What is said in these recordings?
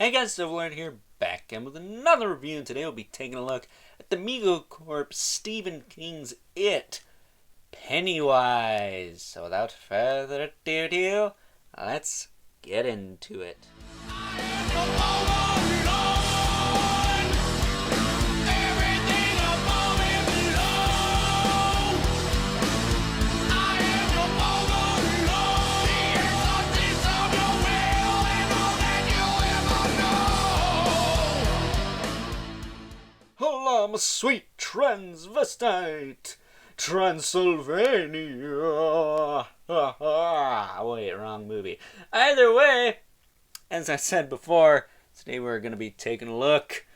Hey guys, Silverland here, back again with another review, and today we'll be taking a look at the MEGO Corp Stephen King's It, Pennywise. So without further ado, let's get into it. I'm a sweet transvestite, Transylvania. Wait, wrong movie. Either way, as I said before, today we're going to be taking a look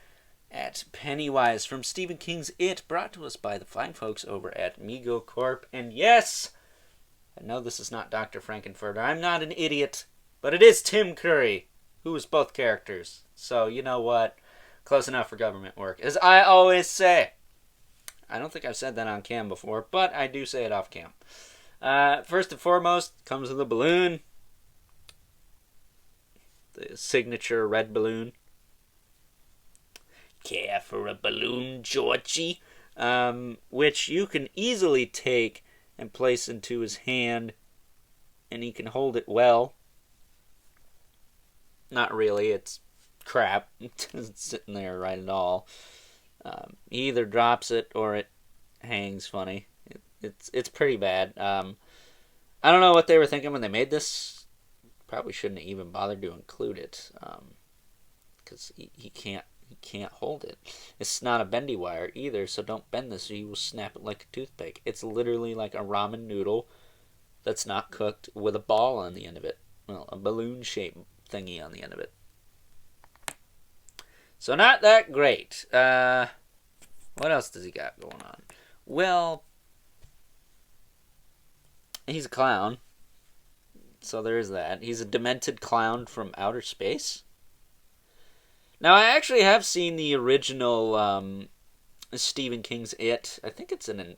at Pennywise from Stephen King's It, brought to us by the fine folks over at MEGO Corp. And yes, I know this is not Dr. Frankenfurter. I'm not an idiot, but it is Tim Curry, who is both characters. So, you know what? Close enough for government work, as I always say. I don't think I've said that on cam before, but I do say it off cam. First and foremost, comes with a balloon. The signature red balloon. Care for a balloon, Georgie? Which you can easily take and place into his hand, and he can hold it well. Not really, it's crap. It isn't sitting there right at all. He either drops it or it hangs funny. It's pretty bad. I don't know what they were thinking when they made this. Probably shouldn't have even bothered to include it, because he can't hold it. It's not a bendy wire either, so don't bend this or you will snap it like a toothpick. It's literally like a ramen noodle that's not cooked with a ball on the end of it. Well, a balloon shaped thingy on the end of it. So not that great. What else does he got going on? Well, he's a clown. So there is that. He's a demented clown from outer space. Now, I actually have seen the original Stephen King's It. I think it's in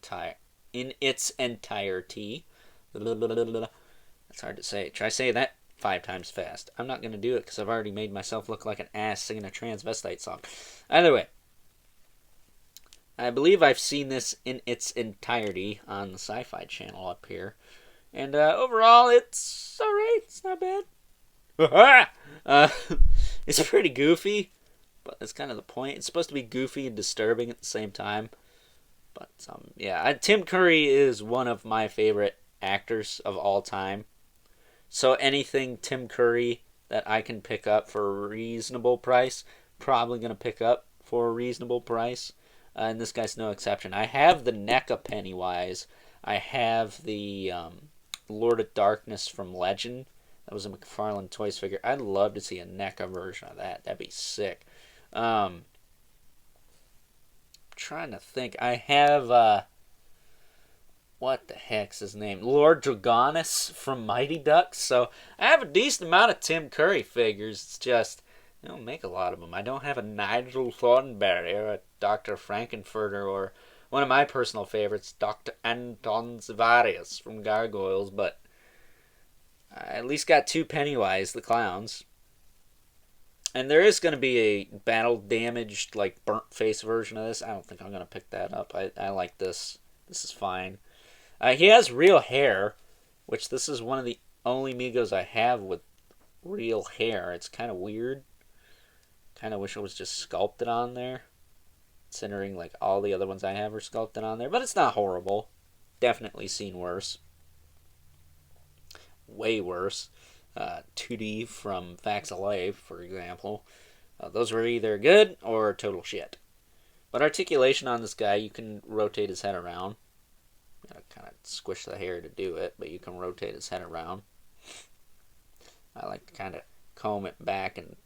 its entirety. That's hard to say. Try saying that 5 times fast. I'm not going to do it because I've already made myself look like an ass singing a transvestite song. Either way, I believe I've seen this in its entirety on the Sci-Fi Channel up here. And overall, it's alright. It's not bad. It's pretty goofy, but that's kind of the point. It's supposed to be goofy and disturbing at the same time. But, yeah, Tim Curry is one of my favorite actors of all time. So anything Tim Curry that I can pick up for a reasonable price, probably going to pick up for a reasonable price. And this guy's no exception. I have the NECA Pennywise. I have the Lord of Darkness from Legend. That was a McFarlane Toys figure. I'd love to see a NECA version of that. That'd be sick. Trying to think. I have... what the heck's his name? Lord Dragonus from Mighty Ducks. So I have a decent amount of Tim Curry figures. It's just, I don't make a lot of them. I don't have a Nigel Thornberry or a Dr. Frankenfurter or one of my personal favorites, Dr. Anton Zavarius from Gargoyles. But I at least got 2 Pennywise, the clowns. And there is going to be a battle-damaged, like, burnt-face version of this. I don't think I'm going to pick that up. I like this. This is fine. He has real hair, which this is one of the only Megos I have with real hair. It's kind of weird. Kind of wish it was just sculpted on there, considering like all the other ones I have are sculpted on there. But it's not horrible. Definitely seen worse. Way worse. 2D from Facts of Life, for example. Those were either good or total shit. But articulation on this guy, you can rotate his head around. You gotta kind of squish the hair to do it, but you can rotate his head around. I like to kind of comb it back and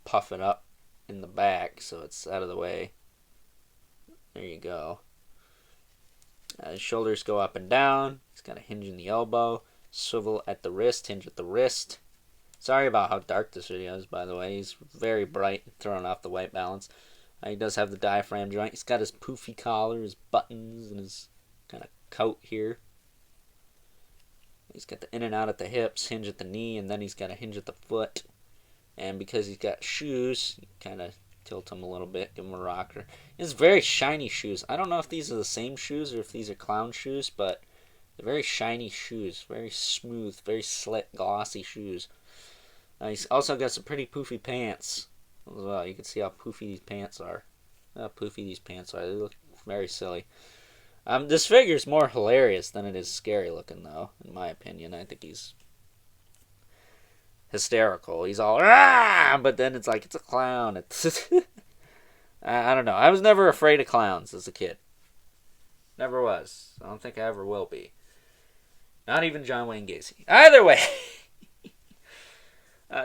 puff it up in the back so it's out of the way. There you go. His shoulders go up and down. He's got a hinge in the elbow. Swivel at the wrist, hinge at the wrist. Sorry about how dark this video is, by the way. He's very bright, throwing off the white balance. He does have the diaphragm joint. He's got his poofy collar, his buttons, and his kind of coat here. He's got the in and out at the hips, hinge at the knee, and then he's got a hinge at the foot. And because he's got shoes, you kind of tilt him a little bit, give him a rocker. He has very shiny shoes. I don't know if these are the same shoes or if these are clown shoes, but they're very shiny shoes. Very smooth, very slick, glossy shoes. He's also got some pretty poofy pants as well. You can see how poofy these pants are. How poofy these pants are. They look very silly. This figure's more hilarious than it is scary looking, though, in my opinion. I think he's hysterical. He's all, ah! But then it's like, it's a clown. It's I don't know. I was never afraid of clowns as a kid. Never was. I don't think I ever will be. Not even John Wayne Gacy. Either way.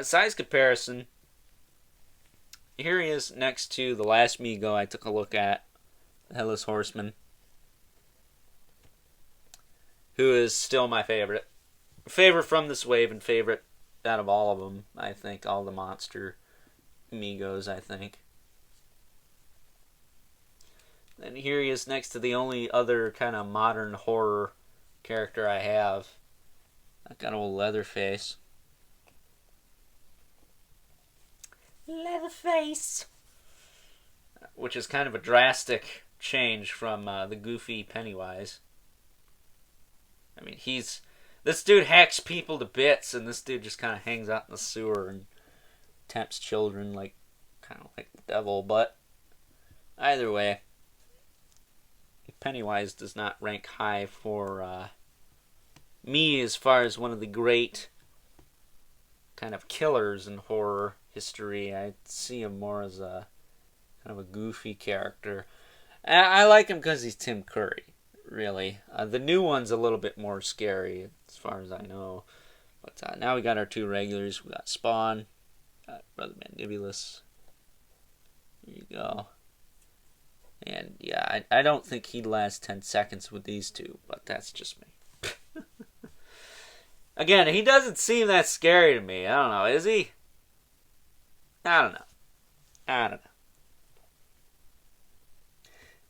Size comparison. Here he is next to the last MEGO I took a look at. The Headless Horseman. Who is still my favorite. Favorite from this wave and favorite out of all of them, I think. All the monster MEGOs, I think. And here he is next to the only other kind of modern horror character I have. That got old Leatherface. Leatherface! Which is kind of a drastic change from the goofy Pennywise. I mean, this dude hacks people to bits, and this dude just kind of hangs out in the sewer and tempts children kind of like the devil. But either way, Pennywise does not rank high for me as far as one of the great kind of killers in horror history. I see him more as a kind of a goofy character. I like him because he's Tim Curry, really. The new one's a little bit more scary, as far as I know. But now we got our two regulars. We got Spawn, got Brother Mandibulus. There you go. And yeah, I don't think he'd last 10 seconds with these two, but that's just me. Again, he doesn't seem that scary to me. I don't know, is he? I don't know.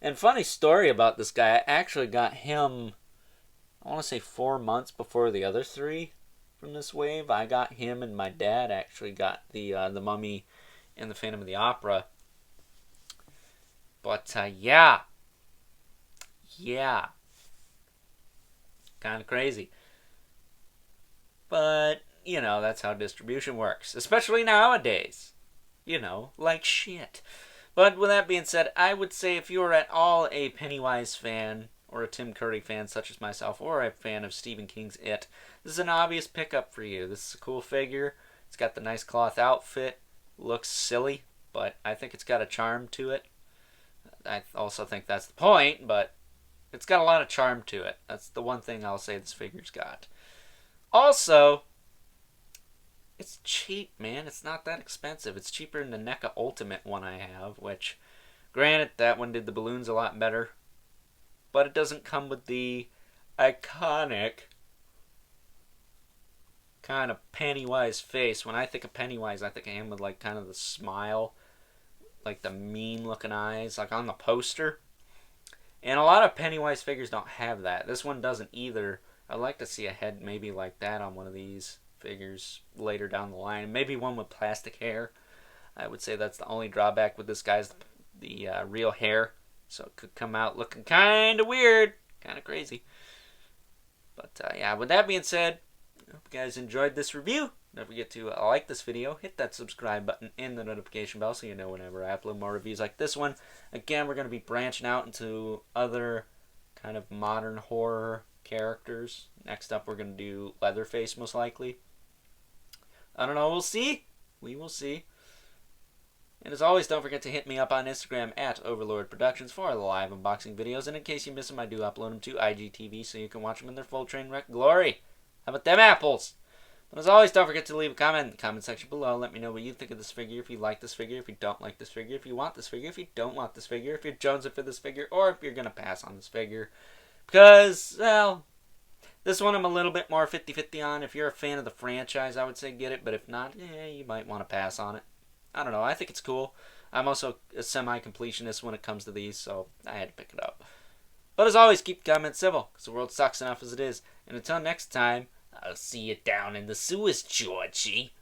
And funny story about this guy, I actually got him, I want to say 4 months before the other three from this wave. I got him, and my dad actually got the Mummy and the Phantom of the Opera. But yeah, kind of crazy. But that's how distribution works, especially nowadays. Like shit. But with that being said, I would say if you're at all a Pennywise fan, or a Tim Curry fan such as myself, or a fan of Stephen King's It, this is an obvious pickup for you. This is a cool figure. It's got the nice cloth outfit. Looks silly, but I think it's got a charm to it. I also think that's the point, but it's got a lot of charm to it. That's the one thing I'll say this figure's got. Also, it's cheap, man. It's not that expensive. It's cheaper than the NECA Ultimate one I have, which, granted, that one did the balloons a lot better. But it doesn't come with the iconic kind of Pennywise face. When I think of Pennywise, I think of him with kind of the smile, the mean looking eyes, on the poster. And a lot of Pennywise figures don't have that. This one doesn't either. I'd like to see a head maybe like that on one of these figures later down the line. Maybe one with plastic hair. I would say that's the only drawback with this guy's the real hair. So it could come out looking kind of weird. Kind of crazy. But yeah, with that being said, I hope you guys enjoyed this review. Don't forget to like this video, hit that subscribe button and the notification bell so you know whenever I upload more reviews like this one. Again, we're going to be branching out into other kind of modern horror characters. Next up, we're going to do Leatherface, most likely. I don't know, we'll see. We will see. And as always, don't forget to hit me up on Instagram at Overlord Productions for the live unboxing videos. And in case you miss them, I do upload them to IGTV so you can watch them in their full train wreck glory. How about them apples? But as always, don't forget to leave a comment in the comment section below. Let me know what you think of this figure, if you like this figure, if you don't like this figure, if you want this figure, if you don't want this figure, if you're jonesing for this figure, or if you're going to pass on this figure. Because, well, this one I'm a little bit more 50-50 on. If you're a fan of the franchise, I would say get it. But if not, you might want to pass on it. I don't know. I think it's cool. I'm also a semi-completionist when it comes to these, so I had to pick it up. But as always, keep the comments civil, because the world sucks enough as it is. And until next time, I'll see you down in the sewers, Georgie.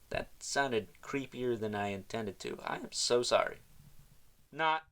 That sounded creepier than I intended to. I am so sorry. Not